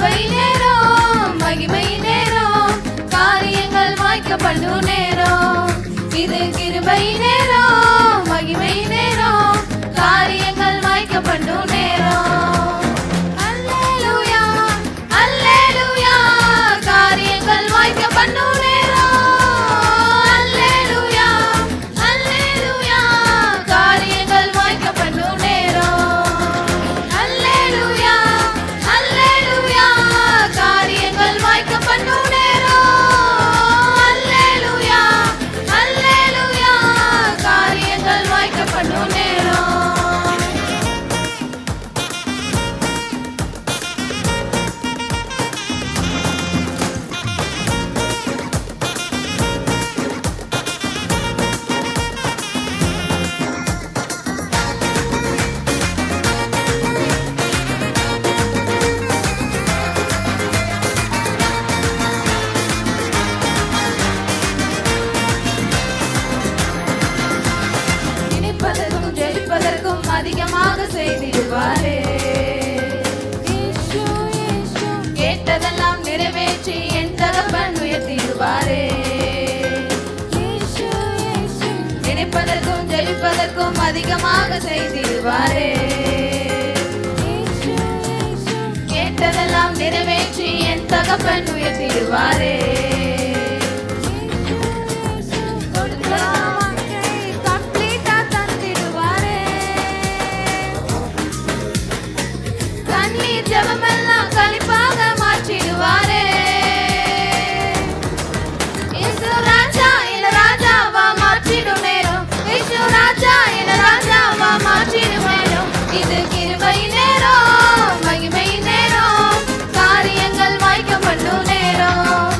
கிருபை நேரம், மகிமை நேரம், காரியங்கள் வாய்க்க பண்ணும் நேரம். இது கிருபை நேரம், மகிமை நேரம், காரியங்கள் வாய்க்க பண்ணும் நேரம். அல்லேலூயா, அல்லேலூயா, காரியங்கள் வாய்க்க பண்ணும் நேரம். அல்லேலூயா, அல்லேலூயா, காரியங்கள் வாய்க்க பண்ணும் நேரம். அல்லேலூயா, அல்லேலூயா, காரியங்கள் வாய்க்க பண்ணும் நேரம். அல்லேலூயா, அல்லேலூயா, காரியங்கள் வாய்க்க பண்ணும் நேரம். நினைப்பதற்கும் ஜெபிப்பதற்கும் அதிகமாக செய்திடுவாரே. கேட்டதெல்லாம் நிறைவேற்றி என் தகப்பன் உயர்த்திடுவாரே. நினைப்பதற்கும் ஜெபிப்பதற்கும் அதிகமாக செய்திடுவாரே. கேட்டதெல்லாம் நிறைவேற்றி என் தகப்பன் உயர்த்திடுவாரே. கண்ணீர் ஜெபமெல்லாம் களிப்பாக மாற்றிடுவாரே. இயேசு ராஜா என ராஜாவா மாற்றிடும் நேரம். இயேசு ராஜா என ராஜாவா மாற்றிடும் நேரம். இது கிருபை நேரம், மகிமை நேரம், காரியங்கள் வாய்க்க பண்ணும் நேரம்.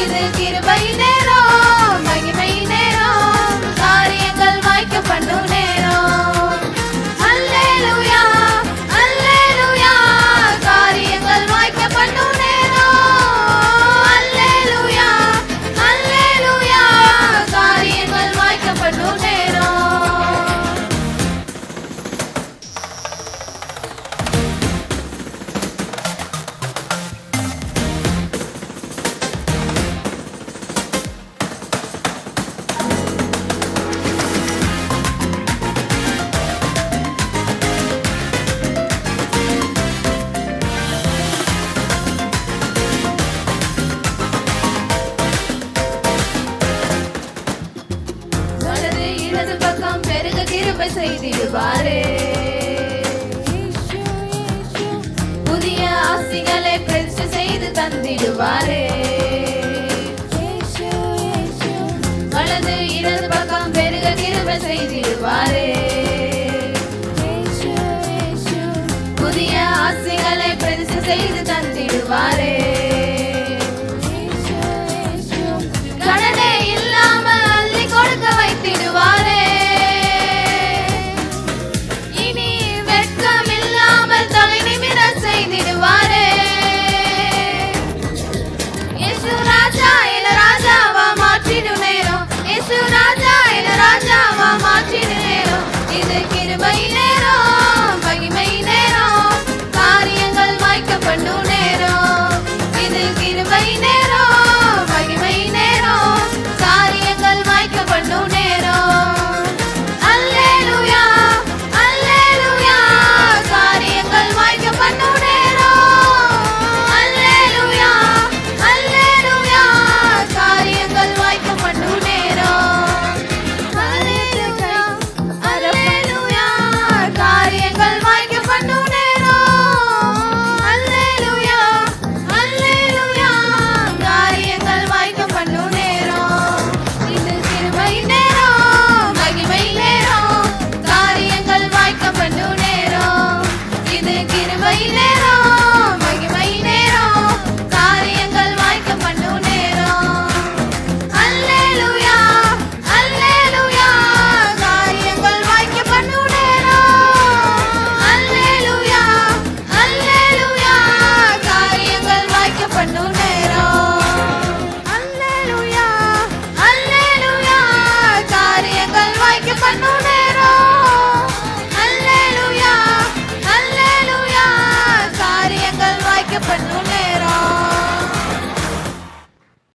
இது கிருபை நேரம், மகிமை நேரம், காரியங்கள் வாய்க்க பண்ணும் நேரம். அல்லேலூயா, அல்லேலூயா, காரியங்கள் வாய்க்க பண்ணும் நேரம். அல்லேலூயா, அல்லேலூயா, காரியங்கள் வாய்க்க பண்ணும் நேரம். வலது இடது பக்கம் பெருக கிருபை செய்திடுவாரே. புதிய ஆசிகளை பிரதிஷ்டை செய்து தந்திடுவாரே. வலது இடது பக்கம் பெருக கிருபை செய்திடுவாரே. புதிய ஆசிகளை பிரதிஷ்டை செய்து தந்திடுவாரே.